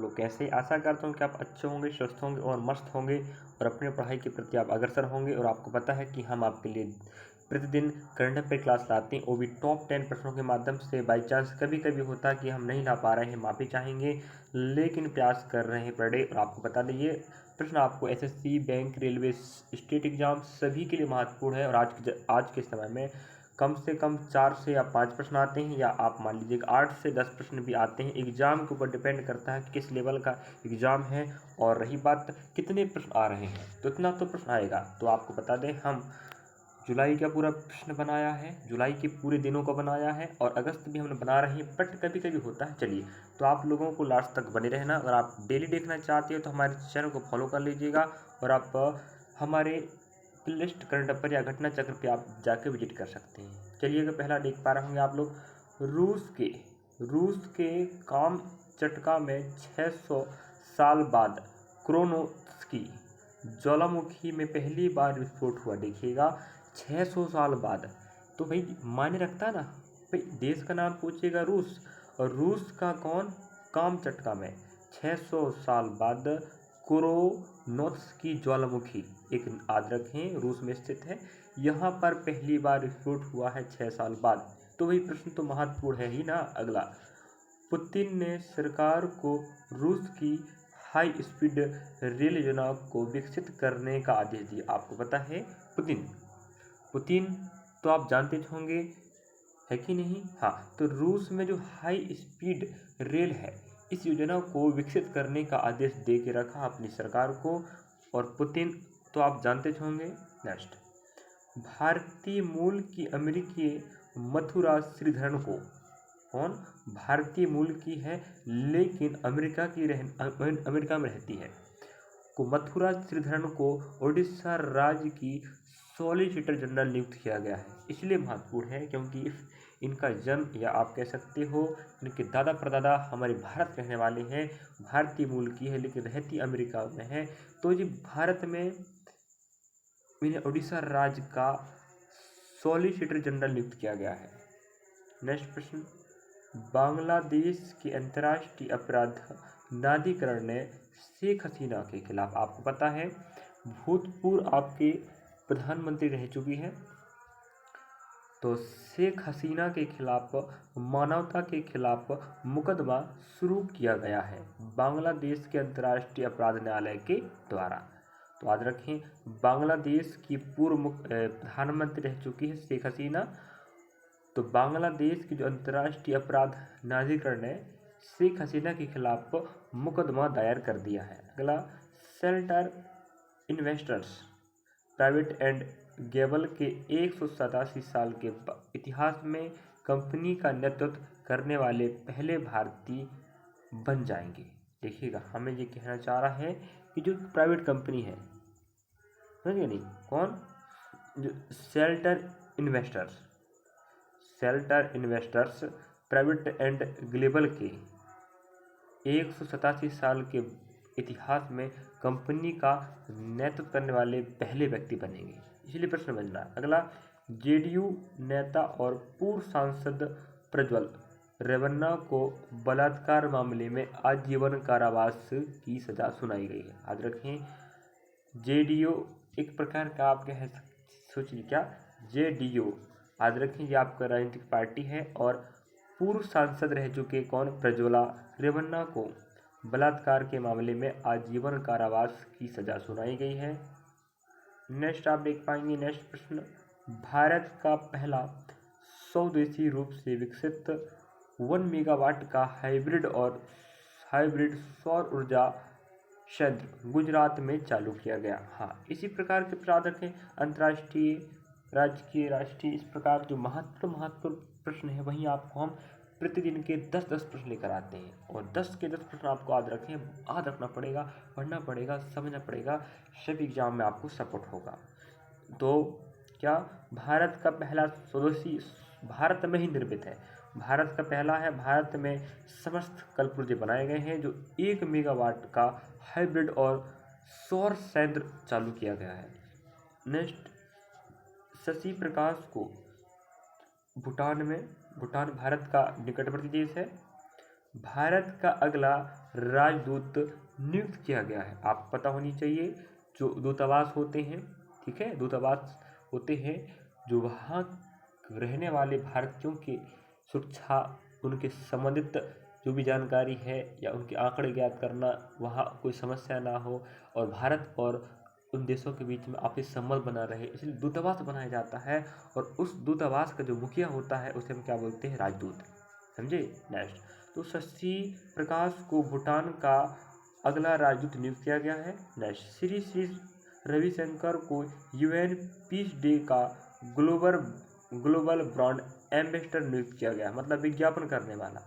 लोग कैसे? आशा करता हूँ कि आप अच्छे होंगे, स्वस्थ होंगे और मस्त होंगे और अपने पढ़ाई के प्रति आप अग्रसर होंगे। और आपको पता है कि हम आपके लिए प्रतिदिन करंट अफेयर क्लास लाते हैं, वो भी टॉप 10 प्रश्नों के माध्यम से। बाई चांस कभी कभी होता है कि हम नहीं ला पा रहे हैं, माफ़ी चाहेंगे, लेकिन प्रयास कर रहे हैं पर डे। और आपको बता दें ये प्रश्न आपको SSC, bank, railway, state exam सभी के लिए महत्वपूर्ण है। और आज के समय में कम से कम 4 से या 5 प्रश्न आते हैं, या आप मान लीजिए 8 से 10 प्रश्न भी आते हैं। एग्जाम के ऊपर डिपेंड करता है कि किस लेवल का एग्जाम है। और रही बात कितने प्रश्न आ रहे हैं, तो इतना तो प्रश्न आएगा। तो आपको बता दें हम जुलाई का पूरा प्रश्न बनाया है, जुलाई के पूरे दिनों का बनाया है, और अगस्त भी हमने बना रहे हैं, बट कभी कभी होता है। चलिए, तो आप लोगों को लास्ट तक बने रहना। अगर आप डेली देखना चाहते हो तो हमारे चैनल को फॉलो कर लीजिएगा, और आप हमारे प्लेलिस्ट करंट अफेयर या घटना चक्र पे आप जाके विजिट कर सकते हैं। चलिए, अगर पहला देख पा रहे होंगे आप लोग, रूस के काम चटका में 600 साल बाद क्रोनोस्की ज्वालामुखी में पहली बार विस्फोट हुआ। देखिएगा, 600 साल बाद, तो भाई मायने रखता ना। भाई देश का नाम पूछेगा रूस, और रूस का कौन? काम चटका में 600 साल बाद क्रोनोस्की ज्वालामुखी, एक याद रखें, रूस में स्थित है, यहाँ पर पहली बार विस्फोट हुआ है 6 साल बाद। तो वही प्रश्न तो महत्वपूर्ण है ही ना। अगला, पुतिन ने सरकार को रूस की हाई स्पीड रेल योजना को विकसित करने का आदेश दिया। आपको पता है पुतिन तो आप जानते होंगे, है कि नहीं? हाँ, तो रूस में जो हाई स्पीड रेल है, इस योजना को विकसित करने का आदेश दे के रखा अपनी सरकार को। और पुतिन तो आप जानते होंगे। नेक्स्ट, भारतीय मूल की अमेरिकी मथुरा श्रीधरन को, कौन? भारतीय मूल की है लेकिन अमेरिका में रहती है, को मथुरा श्रीधरन को ओडिशा राज्य की सॉलिसिटर जनरल नियुक्त किया गया है। इसलिए महत्वपूर्ण है क्योंकि इनका जन्म, या आप कह सकते हो इनके दादा परदादा हमारे भारत रहने वाले हैं, भारतीय मूल की है लेकिन रहती अमेरिका में है। तो ये भारत में इन्हें ओडिशा राज्य का सॉलिसिटर जनरल नियुक्त किया गया है। नेक्स्ट प्रश्न, बांग्लादेश के अंतर्राष्ट्रीय अपराध न्यायाधिकरण ने शेख हसीना के खिलाफ, आपको पता है भूतपूर्व आपके प्रधानमंत्री रह चुकी है, तो शेख हसीना के खिलाफ मानवता के खिलाफ मुकदमा शुरू किया गया है बांग्लादेश के अंतर्राष्ट्रीय अपराध न्यायालय के द्वारा। तो याद रखें, बांग्लादेश की पूर्व प्रधानमंत्री रह चुकी है शेख हसीना, तो बांग्लादेश की जो अंतर्राष्ट्रीय अपराध न्यायाधिकरण ने शेख हसीना के खिलाफ मुकदमा दायर कर दिया है। अगला, shelter investors private and Gable के 187 साल के इतिहास में कंपनी का नेतृत्व करने वाले पहले भारतीय बन जाएंगे। देखिएगा, हमें ये कहना चाह रहा है कि जो प्राइवेट कंपनी है, समझिए नहीं, कौन? जो shelter investors private and global के 187 साल के इतिहास में कंपनी का नेतृत्व करने वाले पहले व्यक्ति बनेंगे। इसलिए प्रश्न बन रहा है। अगला, जेडीयू नेता और पूर्व सांसद प्रज्वल रेवन्ना को बलात्कार मामले में आजीवन कारावास की सजा सुनाई गई है। याद रखें, जेडीयू एक प्रकार का आप कह सोचिए क्या, जेडीयू याद रखें, ये आपका राजनीतिक पार्टी है, और पूर्व सांसद रह चुके कौन? प्रज्वला रेवन्ना को बलात्कार के मामले में आजीवन कारावास की सजा सुनाई गई है। नेक्स्ट आप देख पाएंगे, नेक्स्ट प्रश्न, भारत का पहला स्वदेशी रूप से विकसित 1 मेगावाट का हाइब्रिड सौर ऊर्जा संयंत्र गुजरात में चालू किया गया। हाँ, इसी प्रकार के याद रखें, अंतर्राष्ट्रीय, राजकीय, राष्ट्रीय, इस प्रकार जो महत्वपूर्ण प्रश्न है वहीं आपको हम प्रतिदिन के 10-10 प्रश्न लेकर आते हैं, और 10 के 10 प्रश्न आपको याद रखना पड़ेगा, पढ़ना पड़ेगा, समझना पड़ेगा, सभी एग्जाम में आपको सपोर्ट होगा। तो क्या भारत का पहला स्वदेशी भारत में ही निर्मित है, भारत का पहला है, भारत में समस्त कलपुर्जे बनाए गए हैं, जो 1 मेगावाट का हाइब्रिड और सौर संयंत्र चालू किया गया है। नेक्स्ट, शशि प्रकाश को भूटान भारत का निकटवर्ती देश है। भारत का अगला राजदूत नियुक्त किया गया है। आपको पता होनी चाहिए जो दूतावास होते हैं, ठीक है, दूतावास होते हैं जो वहाँ रहने वाले भारतीयों की सुरक्षा, उनके संबंधित जो भी जानकारी है या उनके आंकड़े ज्ञात करना, वहाँ कोई समस्या ना हो और भारत और उन देशों के बीच में आपसी संबंध बना रहे, इसलिए दूतावास बनाया जाता है। और उस दूतावास का जो मुखिया होता है उसे हम क्या बोलते हैं, राजदूत। समझे। नेक्स्ट, तो शशि प्रकाश को भूटान का अगला राजदूत नियुक्त किया गया है। नेक्स्ट, श्री श्री रविशंकर को यूएन पीस डे का ग्लोबल ब्रांड एम्बेसडर नियुक्त किया गया, मतलब विज्ञापन करने वाला।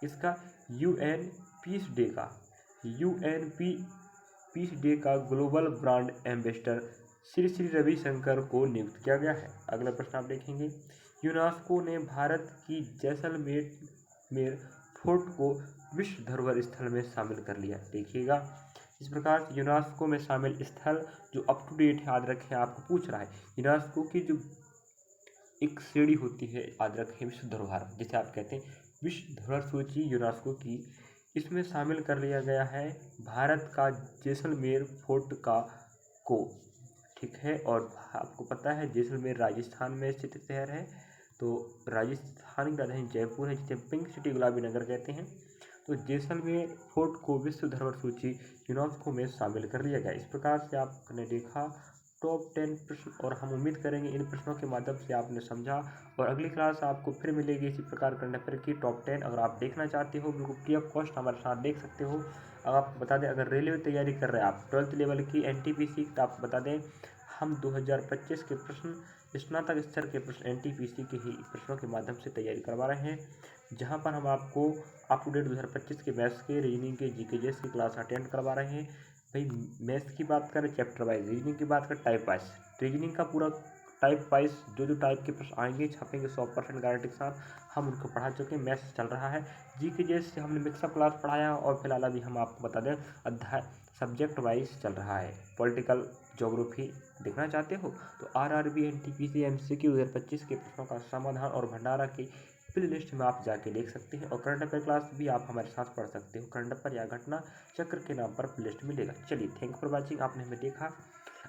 इसका यूएन पीस डे का global brand ambassador Shri Shri Ravishankar को नियुक्त किया गया है। अगला प्रश्न आप देखेंगे, यूनेस्को ने भारत की जैसलमेर फोर्ट को विश्व धरोहर स्थल में शामिल कर लिया। देखिएगा, इस प्रकार यूनेस्को में शामिल स्थल जो अप टू डेट है, याद रखें, आपको पूछ रहा है यूनेस्को की जो एक श्रेणी होती है, याद रखें, विश्व धरोहर, जिसे आप कहते हैं विश्व धरोहर सूची यूनेस्को की, इसमें शामिल कर लिया गया है भारत का जैसलमेर फोर्ट को, ठीक है। और आपको पता है जैसलमेर राजस्थान में स्थित शहर है, तो राजस्थान की राजधानी जयपुर है, जिसे पिंक सिटी गुलाबी नगर कहते हैं। तो जैसलमेर फोर्ट को विश्व धरोहर सूची यूनेस्को में शामिल कर लिया गया। इस प्रकार से आपने देखा टॉप 10 प्रश्न, और हम उम्मीद करेंगे इन प्रश्नों के माध्यम से आपने समझा। और अगली क्लास आपको फिर मिलेगी इसी प्रकार करंट अफेयर की टॉप 10। अगर आप देखना चाहते हो बिल्कुल फ्री ऑफ कॉस्ट हमारे साथ देख सकते हो। अब आपको बता दें, अगर रेलवे तैयारी कर रहे हैं आप 12th लेवल की एनटीपीसी, तो आपको बता दें हम 2025 के प्रश्न, स्नातक स्तर के प्रश्न एनटीपीसी के ही प्रश्नों के माध्यम से तैयारी करवा रहे हैं, जहां पर हम आपको अप टू डेट 2025 के मैथ्स के, रीजनिंग के, जीके जैस की क्लास अटेंड करवा रहे हैं। भाई मैथ्स की बात करें चैप्टर वाइज, रीजनिंग की बात करें टाइप वाइज, रीजनिंग का पूरा टाइप वाइज जो टाइप के प्रश्न आएंगे छपेंगे 100% गारंटी के साथ, हम उनको पढ़ा चुके हैं। मैथ्स चल रहा है, जीके जैसे हमने मिक्सअप क्लास पढ़ाया, और फिलहाल अभी हम आपको बता दें अध्याय सब्जेक्ट वाइज चल रहा है। पॉलिटिकल ज्योग्राफी देखना चाहते हो तो आरआरबी एनटीपीसी एमसीक्यू 2025 के प्रश्नों का समाधान और भंडारा की प्ले लिस्ट में आप जाके देख सकते हैं। और करंट अफेयर क्लास भी आप हमारे साथ पढ़ सकते हो, करंट अफेयर या घटना चक्र के नाम पर प्ले लिस्ट मिलेगा। चलिए, थैंक फॉर वॉचिंग, आपने हमें देखा।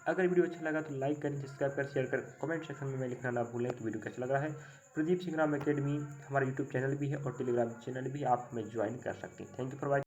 अगर वीडियो अच्छा लगा तो लाइक करें, सब्सक्राइब कर, शेयर कर, कमेंट सेक्शन में लिखना ना भूलें कि वीडियो कैसा लग रहा है। प्रदीप सिंह राम अकेडमी हमारा यूट्यूब चैनल भी है और टेलीग्राम चैनल भी, आप हमें ज्वाइन कर सकते हैं। Thank you for watching.